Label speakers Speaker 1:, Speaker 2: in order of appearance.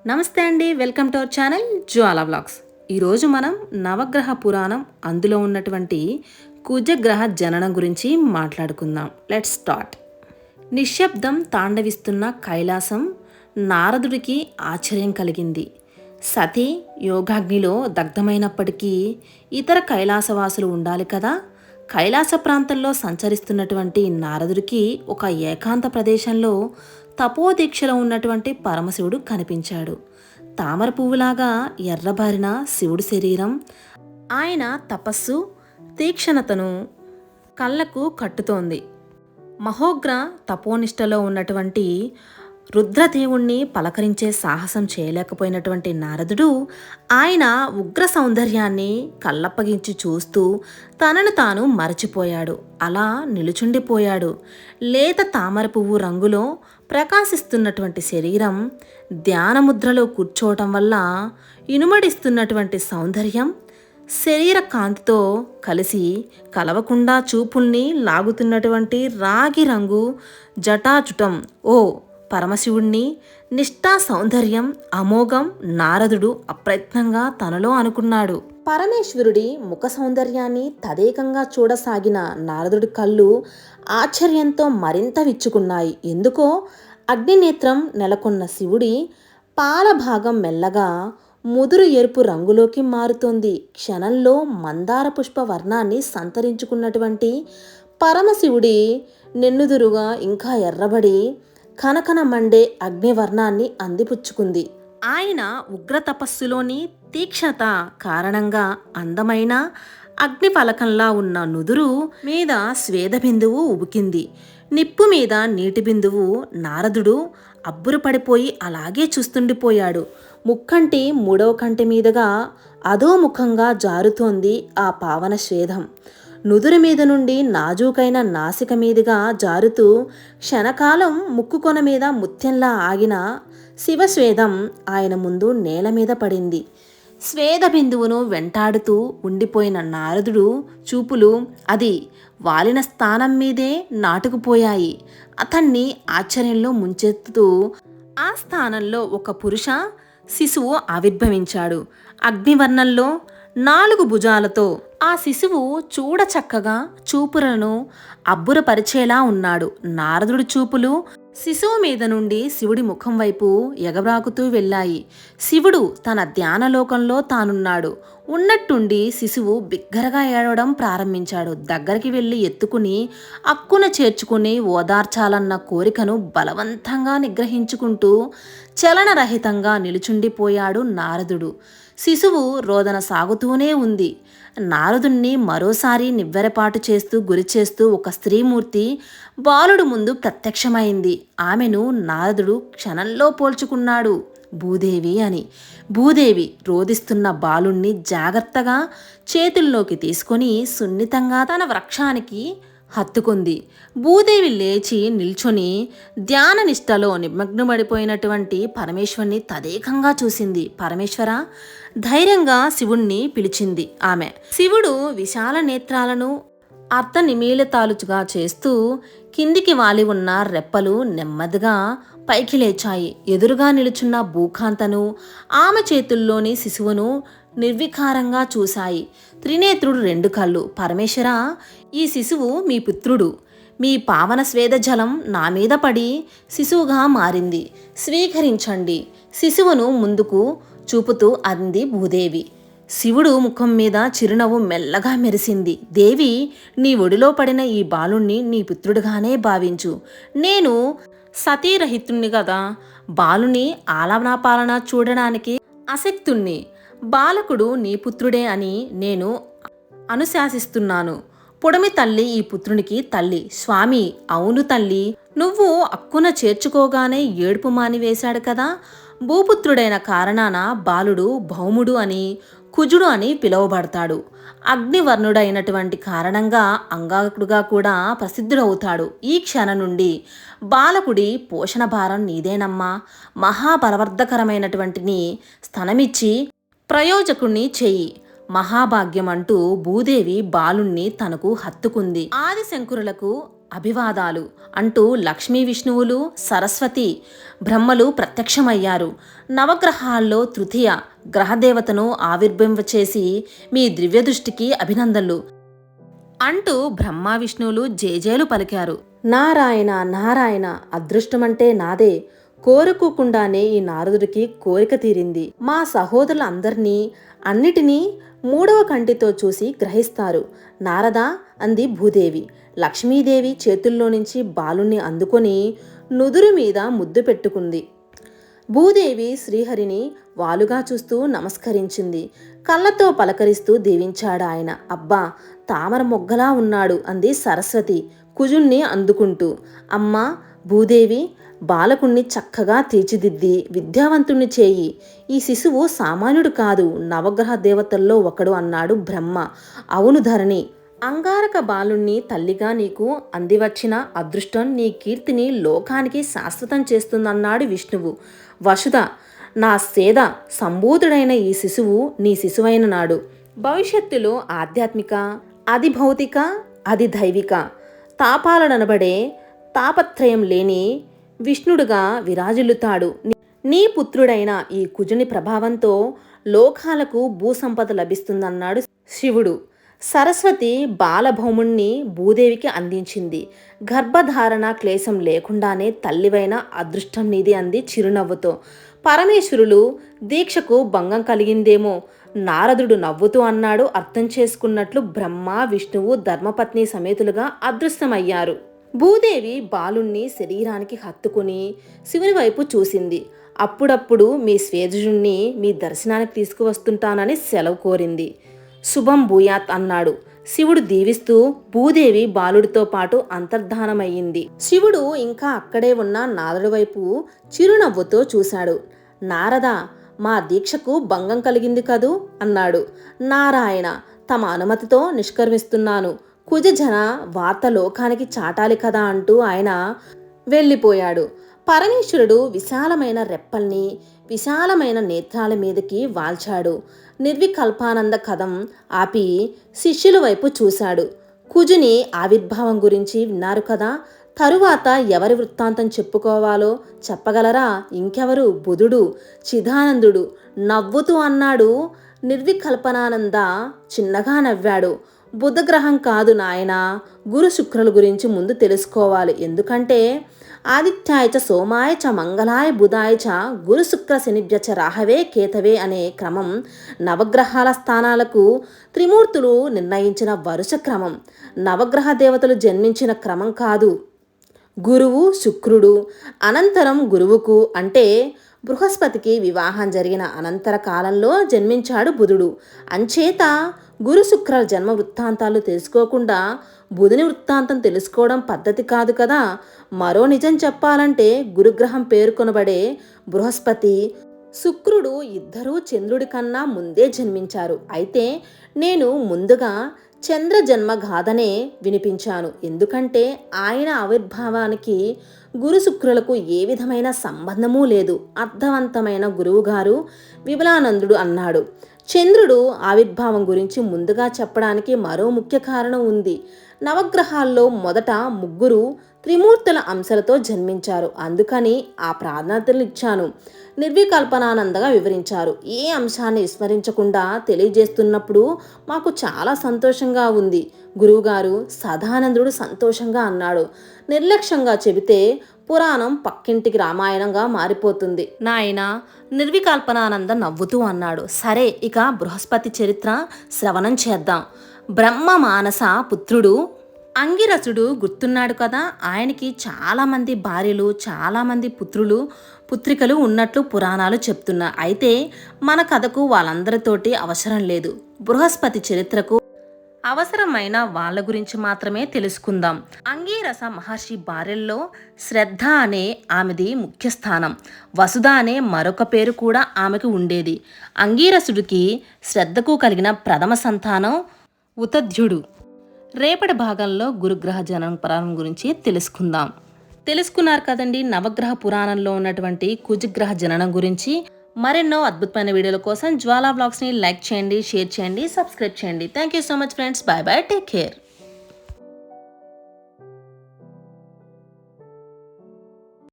Speaker 1: నమస్తే అండి, welcome to our channel Jwala vlogs. ఈరోజు మనం నవగ్రహ పురాణం అందులో ఉన్నటువంటి కుజగ్రహ జననం గురించి మాట్లాడుకుందాం. Let's start. నిశ్శబ్దం తాండవిస్తున్న కైలాసం నారదుడికి ఆశ్చర్యం కలిగింది. సతీ యోగాగ్నిలో దగ్ధమైనప్పటికీ ఇతర కైలాసవాసులు ఉండాలి కదా. కైలాస ప్రాంతంలో సంచరిస్తున్నటువంటి నారదుడికి ఒక ఏకాంత ప్రదేశంలో తపోదీక్షలో ఉన్నటువంటి పరమశివుడు కనిపించాడు. తామర పువ్వులాగా ఎర్రబారిన శివుడి శరీరం, ఆయన తపస్సు తీక్షణతను కళ్ళకు కట్టుతోంది. మహోగ్ర తపోనిష్టలో ఉన్నటువంటి రుద్రదేవుణ్ణి పలకరించే సాహసం చేయలేకపోయినటువంటి నారదుడు ఆయన ఉగ్ర సౌందర్యాన్ని కళ్ళప్పగించి చూస్తూ తనను తాను మరచిపోయాడు. అలా నిలుచుండిపోయాడు. లేత తామర పువ్వు రంగులో ప్రకాశిస్తున్నటువంటి శరీరం, ధ్యానముద్రలో కూర్చోవటం వల్ల ఇనుమడిస్తున్నటువంటి సౌందర్యం, శరీర కాంతితో కలిసి కలవకుండా చూపుల్ని లాగుతున్నటువంటి రాగి రంగు జటాజుటం, ఓ పరమశివుణ్ణి నిష్ఠా సౌందర్యం అమోఘం నారదుడు అప్రయత్నంగా తనలో అనుకున్నాడు. పరమేశ్వరుడి ముఖ సౌందర్యాన్ని తదేకంగా చూడసాగిన నారదుడి కళ్ళు ఆశ్చర్యంతో మరింత విచ్చుకున్నాయి. ఎందుకో అగ్నినేత్రం నెలకొన్న శివుడి పాలభాగం మెల్లగా ముదురు ఎరుపు రంగులోకి మారుతోంది. క్షణంలో మందార పుష్ప వర్ణాన్ని సంతరించుకున్నటువంటి పరమశివుడి నెన్నుదురుగా ఇంకా ఎర్రబడి కనకన మండే అగ్నివర్ణాన్ని అందిపుచ్చుకుంది. ఆయన ఉగ్ర తపస్సులోని తీక్షణత కారణంగా అందమైన అగ్నిఫలకంలా ఉన్న నుదురు మీద స్వేద బిందువు ఉబికింది. నిప్పు మీద నీటి బిందువు. నారదుడు అబ్బురపడిపోయి అలాగే చూస్తుండిపోయాడు. ముక్కంటి మూడవ కంటి మీదుగా అధోముఖంగా జారుతోంది ఆ పావన స్వేదం. నుదురు మీద నుండి నాజూకైన నాసిక మీదుగా జారుతూ క్షణకాలం ముక్కుకొన మీద ముత్యంలా ఆగిన శివస్వేదం ఆయన ముందు నేల మీద పడింది. స్వేద బిందువును వెంటాడుతూ ఉండిపోయిన నారదుడు చూపులు అది వాలిన స్థానం మీదే నాటుకుపోయాయి. అతన్ని ఆశ్చర్యంలో ముంచెత్తుతూ ఆ స్థానంలో ఒక పురుష శిశువు ఆవిర్భవించాడు. అగ్నివర్ణంలో 4 భుజాలతో ఆ శిశువు చూడచక్కగా చూపులను అబ్బురపరిచేలా ఉన్నాడు. నారదుడి చూపులు శిశువు మీద నుండి శివుడి ముఖం వైపు ఎగబ్రాకుతూ వెళ్ళాయి. శివుడు తన ధ్యానలోకంలో తానున్నాడు. ఉన్నట్టుండి శిశువు బిగ్గరగా ఏడవడం ప్రారంభించాడు. దగ్గరికి వెళ్ళి ఎత్తుకుని అక్కున చేర్చుకుని ఓదార్చాలన్న కోరికను బలవంతంగా నిగ్రహించుకుంటూ చలనరహితంగా నిలుచుండిపోయాడు నారదుడు. శిశువు రోదన సాగుతూనే ఉంది. నారదుణ్ణి మరోసారి నివ్వెరపాటు చేస్తూ గురిచేస్తూ ఒక స్త్రీమూర్తి బాలుడు ముందు ప్రత్యక్షమైంది. ఆమెను నారదుడు క్షణంలో పోల్చుకున్నాడు భూదేవి అని. భూదేవి రోదిస్తున్న బాలుణ్ణి జాగ్రత్తగా చేతుల్లోకి తీసుకొని సున్నితంగా తన వృక్షానికి హత్తుకుంది. భూదేవి లేచి నిల్చొని ధ్యాన నిష్టలో నిమగ్నపడిపోయినటువంటి పరమేశ్వరుని తదేకంగా చూసింది. పరమేశ్వర, ధైర్యంగా శివుణ్ణి పిలిచింది ఆమె. శివుడు విశాల నేత్రాలను అర్ధనిమీలితాలుగా చేస్తూ కిందికి వాలి ఉన్న రెప్పలు నెమ్మదిగా పైకి లేచాయి. ఎదురుగా నిలుచున్న భూకాంతను, ఆమె చేతుల్లోని శిశువును నిర్వికారంగా చూశాయి. త్రినేత్రుడు 2 కళ్ళు. పరమేశ్వర, ఈ శిశువు మీ పుత్రుడు. మీ పావన స్వేద జలం నా మీద పడి శిశువుగా మారింది. స్వీకరించండి. శిశువును ముందుకు చూపుతూ అంది భూదేవి. శివుడు ముఖం మీద చిరునవ్వు మెల్లగా మెరిసింది. దేవి, నీ ఒడిలో పడిన ఈ బాలుణ్ణి నీ పుత్రుడుగానే భావించు. నేను సతీరహితుణ్ణి కదా. బాలుని ఆలనా చూడడానికి అశక్తుణ్ణి. బాలకుడు నీ పుత్రుడే అని నేను అనుశాసిస్తున్నాను. పొడమి తల్లి ఈ పుత్రునికి తల్లి. స్వామి, అవును తల్లి, నువ్వు అక్కున చేర్చుకోగానే ఏడుపు మానివేశాడు కదా. భూపుత్రుడైన కారణాన బాలుడు భౌముడు అని, కుజుడు అని పిలువబడతాడు. అగ్నివర్ణుడైనటువంటి కారణంగా అంగారకుడుగా కూడా ప్రసిద్ధుడవుతాడు. ఈ క్షణం నుండి బాలకుడి పోషణ భారం నీదేనమ్మా. మహాబలవర్ధకరమైనటువంటి నీ స్థనమిచ్చి ప్రయోజకుణ్ణి చెయ్యి. మహాభాగ్యం అంటూ భూదేవి బాలుణ్ణి తనకు హత్తుకుంది. ఆదిశంకరులకు అభివాదాలు అంటూ లక్ష్మీ విష్ణువులు సరస్వతి బ్రహ్మలు ప్రత్యక్షమయ్యారు. నవగ్రహాల్లో తృతీయ గ్రహదేవతను ఆవిర్భవింపచేసి మీ దివ్యదృష్టికి అభినందనలు అంటూ బ్రహ్మ విష్ణువులు జేజేలు పలికారు. నారాయణ నారాయణ, అదృష్టమంటే నాదే. కోరుకోకుండానే ఈ నారదుడికి కోరిక తీరింది. మా సహోదరులందరినీ అన్నిటినీ మూడవ కంటితో చూసి గ్రహిస్తారు. నారద అంది భూదేవి. లక్ష్మీదేవి చేతుల్లో నుంచి బాలుణ్ణి అందుకొని నుదురు మీద ముద్దు పెట్టుకుంది. భూదేవి శ్రీహరిని వాలుగా చూస్తూ నమస్కరించింది. కళ్ళతో పలకరిస్తూ దీవించాడాయన. అబ్బా, తామర మొగ్గలా ఉన్నాడు అంది సరస్వతి కుజుణ్ణి అందుకుంటూ. అమ్మా భూదేవి, బాలకుణ్ణి చక్కగా తీర్చిదిద్ది విద్యావంతుణ్ణి చేయి. ఈ శిశువు సామాన్యుడు కాదు, నవగ్రహ దేవతల్లో ఒకడు అన్నాడు బ్రహ్మ. అవును ధరణి, అంగారక బాలుణ్ణి తల్లిగా నీకు అందివచ్చిన అదృష్టం నీ కీర్తిని లోకానికి శాశ్వతం చేస్తుందన్నాడు విష్ణువు. వసుధ, నా సేద సంబూతుడైన ఈ శిశువు నీ శిశువైన నాడు భవిష్యత్తులో ఆధ్యాత్మిక, అది భౌతిక, అది దైవిక తాపాలనబడే తాపత్రయం లేని విష్ణుడుగా విరాజిల్లుతాడు. నీ పుత్రుడైన ఈ కుజుని ప్రభావంతో లోకాలకు భూసంపద లభిస్తుందన్నాడు శివుడు. సరస్వతి బాలభౌముణ్ణి భూదేవికి అందించింది. గర్భధారణ క్లేశం లేకుండానే తల్లివైన అదృష్టం నీది అంది చిరునవ్వుతో. పరమేశ్వరులు దీక్షకు భంగం కలిగిందేమో నారదుడు నవ్వుతూ అన్నాడు. అర్థం చేసుకున్నట్లు బ్రహ్మ విష్ణువు ధర్మపత్ని సమేతులుగా అదృశ్యమయ్యారు. భూదేవి బాలుణ్ణి శరీరానికి హత్తుకుని శివుని వైపు చూసింది. అప్పుడప్పుడు మీ స్వేజుణ్ణి మీ దర్శనానికి తీసుకువస్తుంటానని సెలవు కోరింది. శుభం భూయాత్ అన్నాడు. శివుడు దీవిస్తూ భూదేవి బాలుడితో పాటు అంతర్ధానమయ్యింది. శివుడు ఇంకా అక్కడే ఉన్న నారదుడి వైపు చిరునవ్వుతో చూశాడు. నారద, మా దీక్షకు భంగం కలిగింది కదూ అన్నాడు. నారాయణ, తమ అనుమతితో నిష్కర్మిస్తున్నాను. కుజజన వార్త లోకానికి చాటాలి కదా అంటూ ఆయన వెళ్ళిపోయాడు. పరమేశ్వరుడు విశాలమైన రెప్పల్ని విశాలమైన నేత్రాల మీదకి వాల్చాడు. నిర్వికల్పానంద కథం ఆపి శిష్యుల వైపు చూశాడు. కుజుని ఆవిర్భావం గురించి విన్నారు కదా, తరువాత ఎవరి వృత్తాంతం చెప్పుకోవాలో చెప్పగలరా? ఇంకెవరు? బుధుడు చిదానందుడు నవ్వుతూ అన్నాడు. నిర్వికల్పనానంద చిన్నగా నవ్వాడు. బుధగ్రహం కాదు నాయనా, గురు శుక్రుల గురించి ముందు తెలుసుకోవాలి. ఎందుకంటే ఆదిత్యాయ చ సోమాయ చ మంగళాయ బుధాయ చ గురు శుక్ర శనిభ్య చ రాహవే కేతవే అనే క్రమం నవగ్రహాల స్థానాలకు త్రిమూర్తులు నిర్ణయించిన వరుస క్రమం. నవగ్రహ దేవతలు జన్మించిన క్రమం కాదు. గురువు శుక్రుడు అనంతరం గురువుకు అంటే బృహస్పతికి వివాహం జరిగిన అనంతర కాలంలో జన్మించాడు బుధుడు. అంచేత గురు శుక్రుల జన్మ వృత్తాంతాలు తెలుసుకోకుండా బుధుని వృత్తాంతం తెలుసుకోవడం పద్ధతి కాదు కదా. మరో నిజం చెప్పాలంటే గురుగ్రహం పేర్కొనబడే బృహస్పతి శుక్రుడు ఇద్దరూ చంద్రుడి కన్నా ముందే జన్మించారు. అయితే నేను ముందుగా చంద్ర జన్మ గాథనే వినిపించాను. ఎందుకంటే ఆయన ఆవిర్భావానికి గురు శుక్రులకు ఏ విధమైన సంబంధమూ లేదు. అర్థవంతమైన గురువుగారు విమలానందుడు అన్నాడు. చంద్రుడు ఆవిర్భావం గురించి ముందుగా చెప్పడానికి మరో ముఖ్య కారణం ఉంది. నవగ్రహాల్లో మొదట ముగ్గురు త్రిమూర్తుల అంశాలతో జన్మించారు. అందుకని ఆ ప్రాధాన్యతలు ఇచ్చాను. నిర్వికల్పనానందగా వివరించారు. ఏ అంశాన్ని విస్మరించకుండా తెలియజేస్తున్నప్పుడు మాకు చాలా సంతోషంగా ఉంది గురువుగారు. సదానందుడు సంతోషంగా అన్నాడు. నిర్లక్ష్యంగా చెబితే పురాణం పక్కింటికి రామాయణంగా మారిపోతుంది నాయనా. నిర్వికల్పనానంద నవ్వుతూ అన్నాడు. సరే, ఇక బృహస్పతి చరిత్ర శ్రవణం చేద్దాం. బ్రహ్మ మానస పుత్రుడు అంగిరసుడు గుర్తున్నాడు కదా. ఆయనకి చాలామంది భార్యలు, చాలామంది పుత్రికలు ఉన్నట్లు పురాణాలు చెప్తున్నా. అయితే మన కథకు వాళ్ళందరితోటి అవసరం లేదు. బృహస్పతి చరిత్రకు అవసరమైన వాళ్ళ గురించి మాత్రమే తెలుసుకుందాం. అంగీరస మహర్షి భార్యల్లో శ్రద్ధ అనే ఆమెది ముఖ్య స్థానం. వసుధ అనే మరొక పేరు కూడా ఆమెకు ఉండేది. అంగీరసుడికి శ్రద్ధకు కలిగిన ప్రథమ సంతానం ఉతధ్యుడు. రేపటి భాగంలో గురుగ్రహ జనన పురాణం గురించి తెలుసుకున్నారు కదండి. నవగ్రహ పురాణంలో ఉన్నటువంటి కుజగ్రహ జననం గురించి మరెన్నో అద్భుతమైన వీడియోల కోసం జ్వాలా వ్లాగ్స్ని లైక్ చేయండి, షేర్ చేయండి, సబ్స్క్రైబ్ చేయండి. Thank you so much friends. Bye bye, take care.